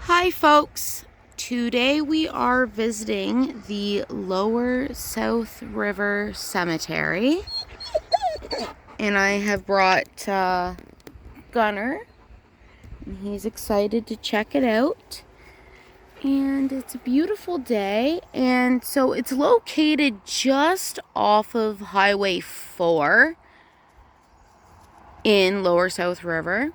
Hi folks, today we are visiting the Lower South River Cemetery and I have brought Gunner and he's excited to check it out, and it's a beautiful day. And so it's located just off of Highway 4 in Lower South River.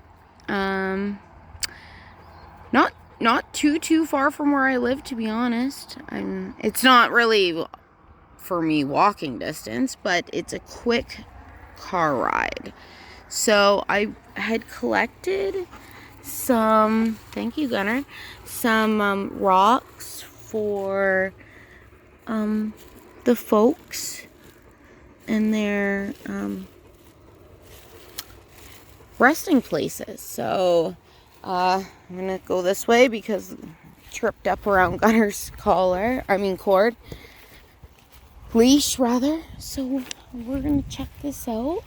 Not too far from where I live, to be honest. It's not really for me walking distance, but it's a quick car ride. So I had collected some, thank you Gunner, some rocks for the folks and their resting places. So I'm gonna go this way because I tripped up around Gunner's cord. Leash rather. So we're gonna check this out.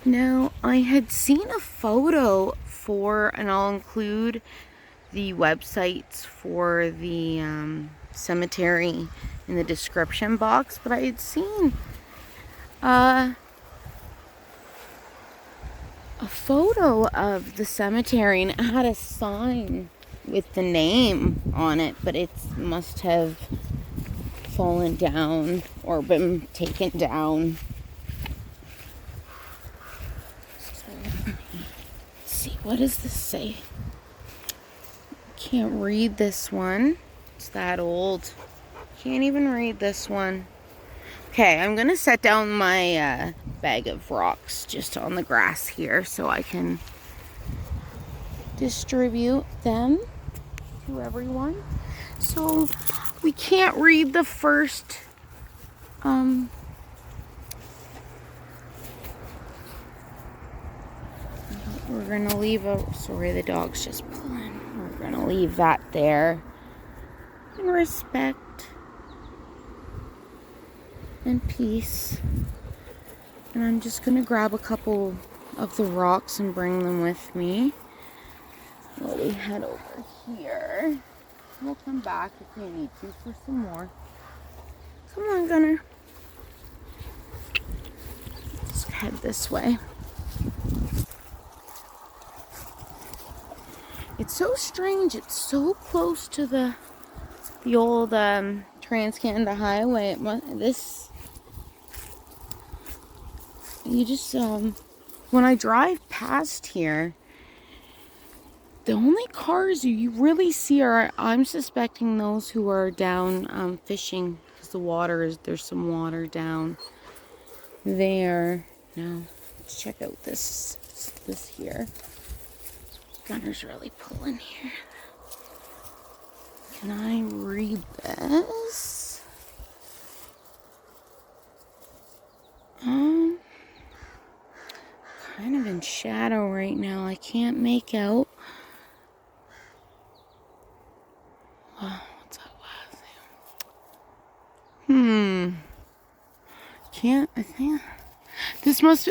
Now I had seen a photo for, and I'll include the websites for the cemetery in the description box, but I had seen a photo of the cemetery and it had a sign with the name on it, but it must have fallen down or been taken down. So, let's see, what does this say? Can't read this one. It's that old. Can't even read this one. Okay, I'm gonna set down my bag of rocks just on the grass here so I can distribute them to everyone. So we can't read the first we're gonna leave sorry, the dog's just pulling. We're gonna leave that there in respect and peace. And I'm just gonna grab a couple of the rocks and bring them with me while we head over here. We'll come back if we need to for some more. Come on, Gunner. Let's head this way. It's so strange. It's so close to the old Trans-Canada Highway. When I drive past here, the only cars you really see are, I'm suspecting, those who are down fishing, because there's some water down there. Now, let's check out this here. Gunner's really pulling here. Can I read this? Kind of in shadow right now. I can't make out. What's that last name?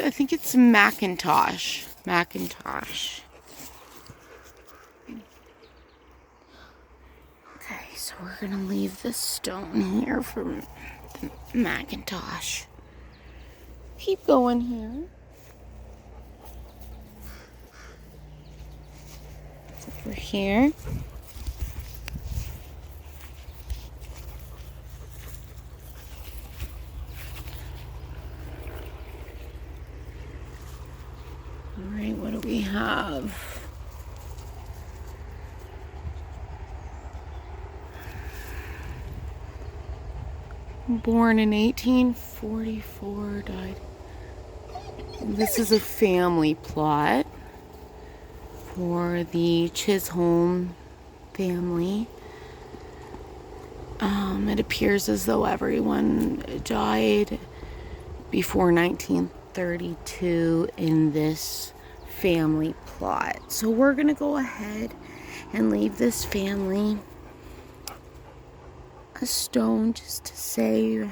I think it's Macintosh. Okay, so we're gonna leave this stone here for the Macintosh. Keep going here. It's over here. Alright, what do we have? Born in 1844, died. This is a family plot for the Chisholm family. It appears as though everyone died before 1932 in this family plot. So we're gonna go ahead and leave this family a stone just to say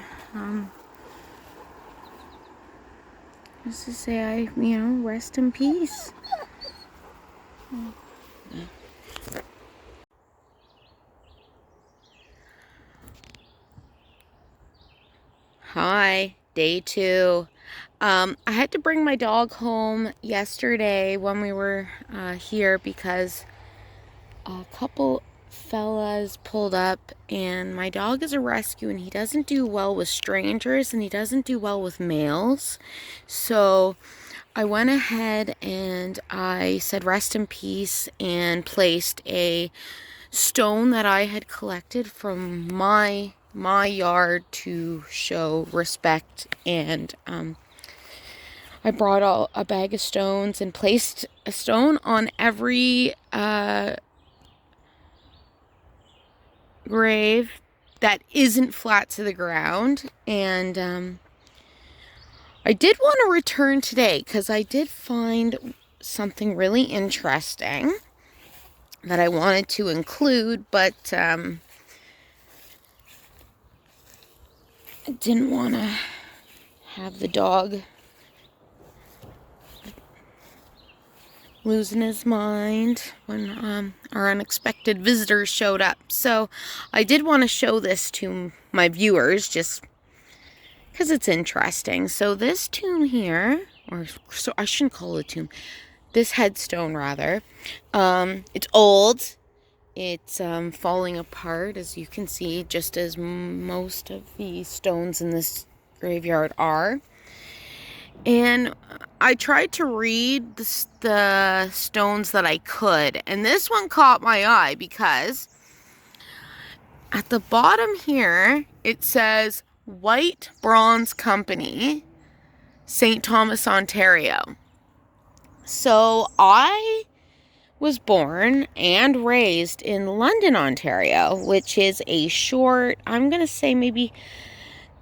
rest in peace. Hi, day 2. I had to bring my dog home yesterday when we were here because a couple fellas pulled up, and my dog is a rescue and he doesn't do well with strangers and he doesn't do well with males. So I went ahead and I said rest in peace and placed a stone that I had collected from my yard to show respect, and I brought a bag of stones and placed a stone on every grave that isn't flat to the ground. And I did want to return today because I did find something really interesting that I wanted to include, but I didn't want to have the dog losing his mind when our unexpected visitors showed up. So I did want to show this to my viewers just because it's interesting. So this tomb here, or so I shouldn't call it a tomb, this headstone rather, it's old. It's falling apart, as you can see, just as most of the stones in this graveyard are. And I tried to read the stones that I could, and this one caught my eye because at the bottom here it says White Bronze Company, St. Thomas, Ontario. So I was born and raised in London, Ontario, which is a short, I'm going to say maybe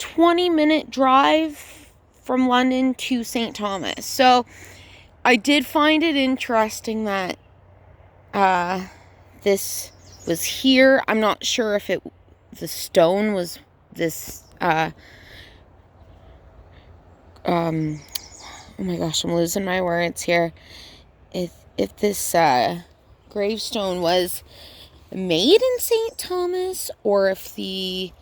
20-minute drive from London to St. Thomas. So I did find it interesting that this was here. I'm not sure if the stone was this oh my gosh, I'm losing my words here. If this gravestone was made in St. Thomas, or if the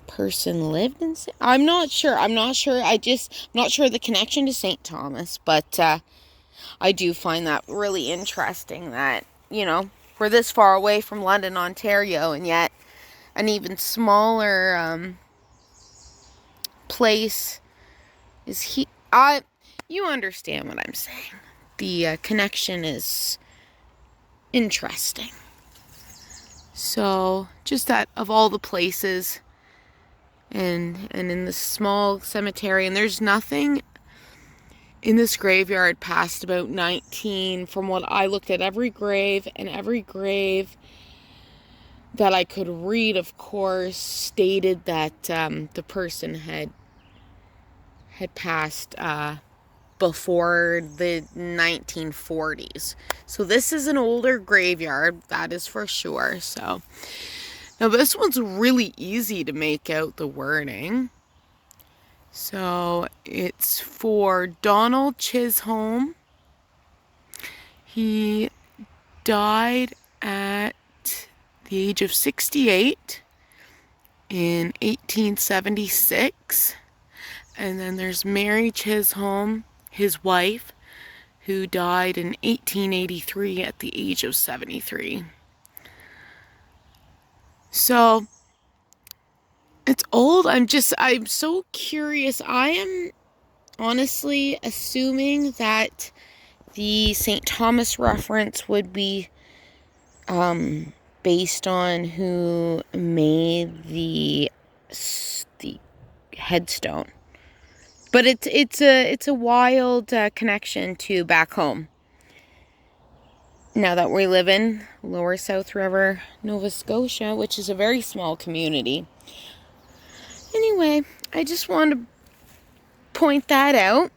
person lived in I'm not sure. I'm not sure the connection to St. Thomas, but I do find that really interesting that, you know, we're this far away from London, Ontario, and yet an even smaller place is you understand what I'm saying. The connection is interesting. So just that of all the places and in this small cemetery, and there's nothing in this graveyard past about 19, from what I looked at, every grave that I could read, of course, stated that the person had passed before the 1940s. So this is an older graveyard, that is for sure. So now this one's really easy to make out the wording. So it's for Donald Chisholm. He died at the age of 68 in 1876. And then there's Mary Chisholm, his wife, who died in 1883 at the age of 73. So it's old. I'm so curious. I am honestly assuming that the St. Thomas reference would be based on who made the headstone. But it's a wild connection to back home. Now that we live in Lower South River, Nova Scotia, which is a very small community. Anyway, I just wanted to point that out.